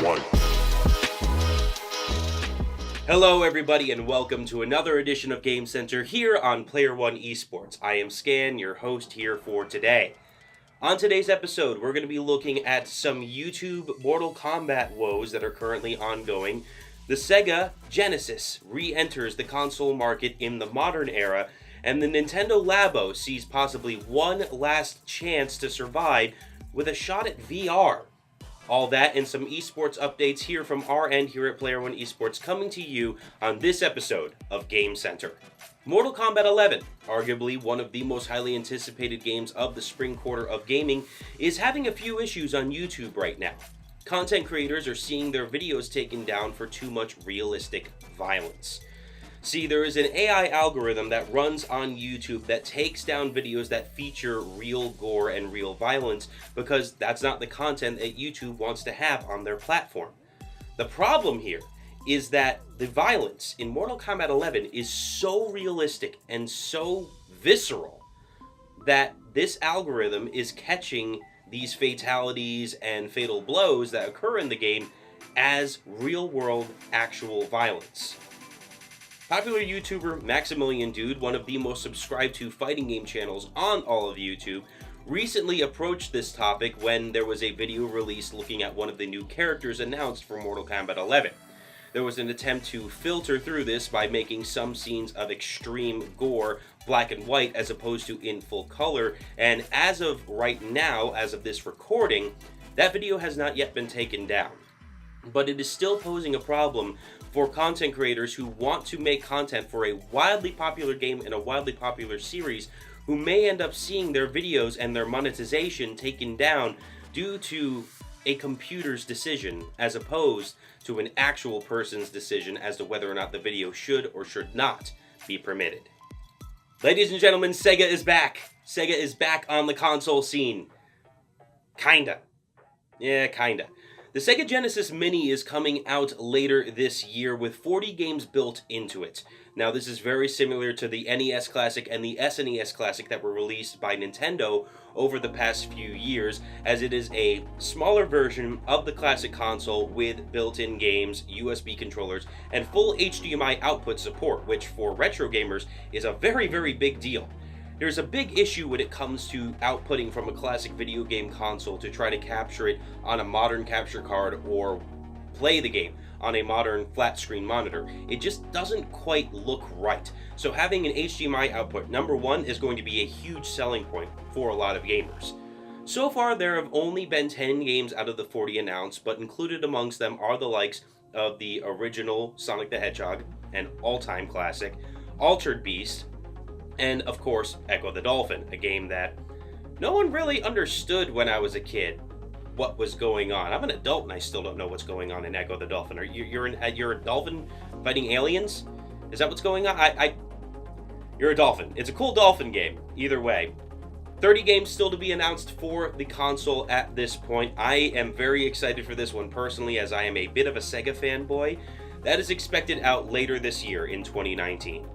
One. Hello everybody and welcome to another edition of Game Center here on PlayerOne Esports. I am Scan, your host here for today. On today's episode, we're going to be looking at some YouTube Mortal Kombat woes that are currently ongoing. The Sega Genesis re-enters the console market in the modern era, and the Nintendo Labo sees possibly one last chance to survive with a shot at VR. All that and some esports updates here from our end here at PlayerOne Esports coming to you on this episode of Game Center. Mortal Kombat 11, arguably one of the most highly anticipated games of the spring quarter of gaming, is having a few issues on YouTube right now. Content creators are seeing their videos taken down for too much realistic violence. See, there is an AI algorithm that runs on YouTube that takes down videos that feature real gore and real violence because that's not the content that YouTube wants to have on their platform. The problem here is that the violence in Mortal Kombat 11 is so realistic and so visceral that this algorithm is catching these fatalities and fatal blows that occur in the game as real-world actual violence. Popular YouTuber Maximilian Dude, one of the most subscribed to fighting game channels on all of YouTube, recently approached this topic when there was a video released looking at one of the new characters announced for Mortal Kombat 11. There was an attempt to filter through this by making some scenes of extreme gore black and white as opposed to in full color, and as of right now, as of this recording, that video has not yet been taken down. But it is still posing a problem for content creators who want to make content for a wildly popular game and a wildly popular series who may end up seeing their videos and their monetization taken down due to a computer's decision as opposed to an actual person's decision as to whether or not the video should or should not be permitted. Ladies and gentlemen, Sega is back. Sega is back on the console scene. Kinda. Yeah, kinda. The Sega Genesis Mini is coming out later this year with 40 games built into it. Now, this is very similar to the NES Classic and the SNES Classic that were released by Nintendo over the past few years, as it is a smaller version of the classic console with built-in games, USB controllers, and full HDMI output support, which for retro gamers is a very, very big deal. There's a big issue when it comes to outputting from a classic video game console to try to capture it on a modern capture card or play the game on a modern flat screen monitor. It just doesn't quite look right. So having an HDMI output, number one, is going to be a huge selling point for a lot of gamers. So far, there have only been 10 games out of the 40 announced, but included amongst them are the likes of the original Sonic the Hedgehog, an all-time classic, Altered Beast, and of course, Echo the Dolphin, a game that no one really understood when I was a kid what was going on. I'm an adult and I still don't know what's going on in Echo the Dolphin. You're a dolphin fighting aliens? Is that what's going on? You're a dolphin. It's a cool dolphin game, either way. 30 games still to be announced for the console at this point. I am very excited for this one personally, as I am a bit of a Sega fanboy. That is expected out later this year in 2019.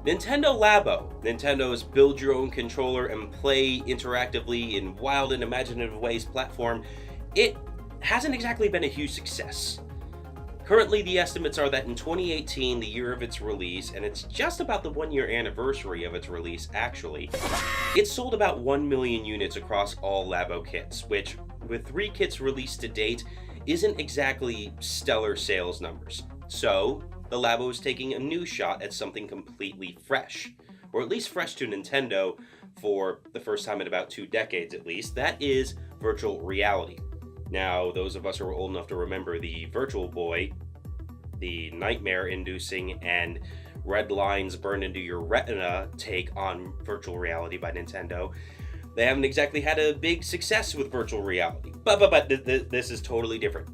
Nintendo Labo, Nintendo's build your own controller and play interactively in wild and imaginative ways platform, it hasn't exactly been a huge success. Currently, the estimates are that in 2018, the year of its release, and it's just about the 1 year anniversary of its release actually, it sold about 1 million units across all Labo kits, which, with 3 kits released to date, isn't exactly stellar sales numbers. So, the Labo is taking a new shot at something completely fresh, or at least fresh to Nintendo for the first time in about 2 decades at least. That is virtual reality. Now, those of us who are old enough to remember the Virtual Boy, the nightmare-inducing and red lines burned into your retina take on virtual reality by Nintendo, they haven't exactly had a big success with virtual reality. But this is totally different.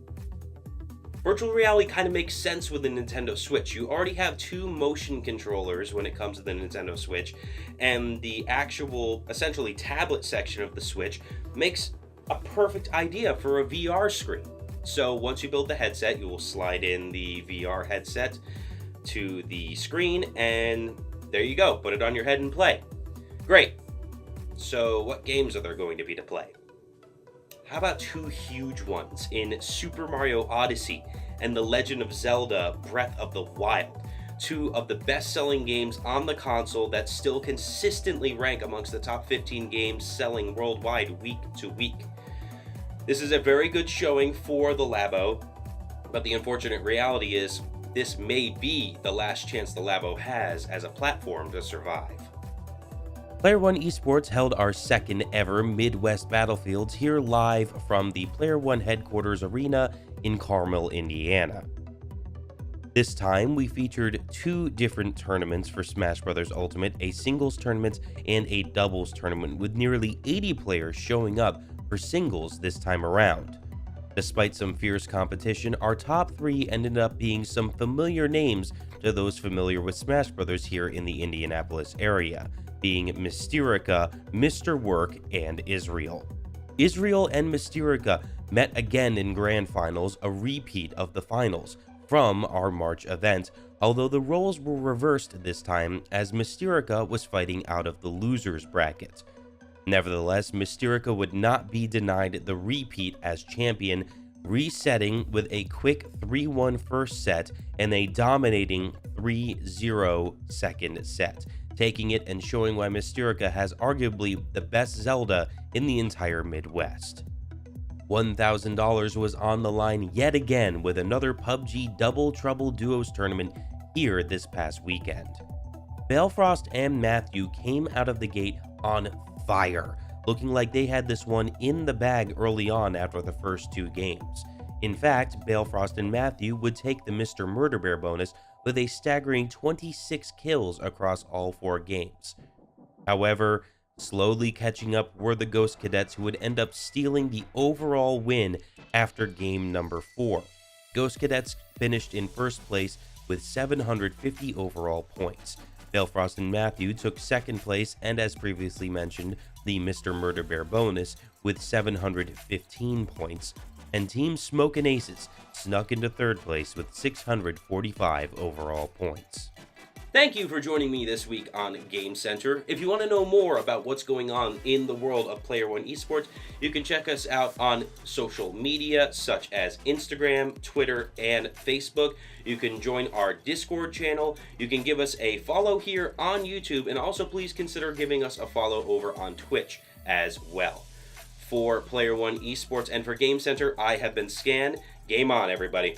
Virtual reality kind of makes sense with the Nintendo Switch. You already have 2 motion controllers when it comes to the Nintendo Switch, and the actual, essentially, tablet section of the Switch makes a perfect idea for a VR screen. So once you build the headset, you will slide in the VR headset to the screen, and there you go. Put it on your head and play. Great. So what games are there going to be to play? How about two huge ones in Super Mario Odyssey and The Legend of Zelda Breath of the Wild? Two of the best-selling games on the console that still consistently rank amongst the top 15 games selling worldwide week to week. This is a very good showing for the Labo, but the unfortunate reality is this may be the last chance the Labo has as a platform to survive. PlayerOne Esports held our second ever Midwest Battlefields here live from the PlayerOne headquarters arena in Carmel, Indiana. This time, we featured two different tournaments for Smash Bros. Ultimate, a singles tournament and a doubles tournament, with nearly 80 players showing up for singles this time around. Despite some fierce competition, our top three ended up being some familiar names to those familiar with Smash Bros. Here in the Indianapolis area, being Mysterica, Mr. Work, and Israel. Israel and Mysterica met again in Grand Finals, a repeat of the finals from our March event, although the roles were reversed this time as Mysterica was fighting out of the losers bracket. Nevertheless, Mysterica would not be denied the repeat as champion, resetting with a quick 3-1 first set and a dominating 3-0 second set, taking it and showing why Mysterica has arguably the best Zelda in the entire Midwest. $1,000 was on the line yet again with another PUBG Double Trouble Duos tournament here this past weekend. Balefrost and Matthew came out of the gate on fire, looking like they had this one in the bag early on after the first two games. In fact, Balefrost and Matthew would take the Mr. Murder Bear bonus with a staggering 26 kills across all four games. However, slowly catching up were the Ghost Cadets, who would end up stealing the overall win after game number 4. Ghost Cadets finished in first place with 750 overall points. Balefrost and Matthew took second place, and as previously mentioned, the Mr. Murder Bear bonus with 715 points, and Team Smoke and Aces snuck into third place with 645 overall points. Thank you for joining me this week on Game Center. If you want to know more about what's going on in the world of PlayerOne Esports, you can check us out on social media such as Instagram, Twitter, and Facebook. You can join our Discord channel. You can give us a follow here on YouTube, and also please consider giving us a follow over on Twitch as well. For PlayerOne Esports and for Game Center, I have been Scan. Game on, everybody.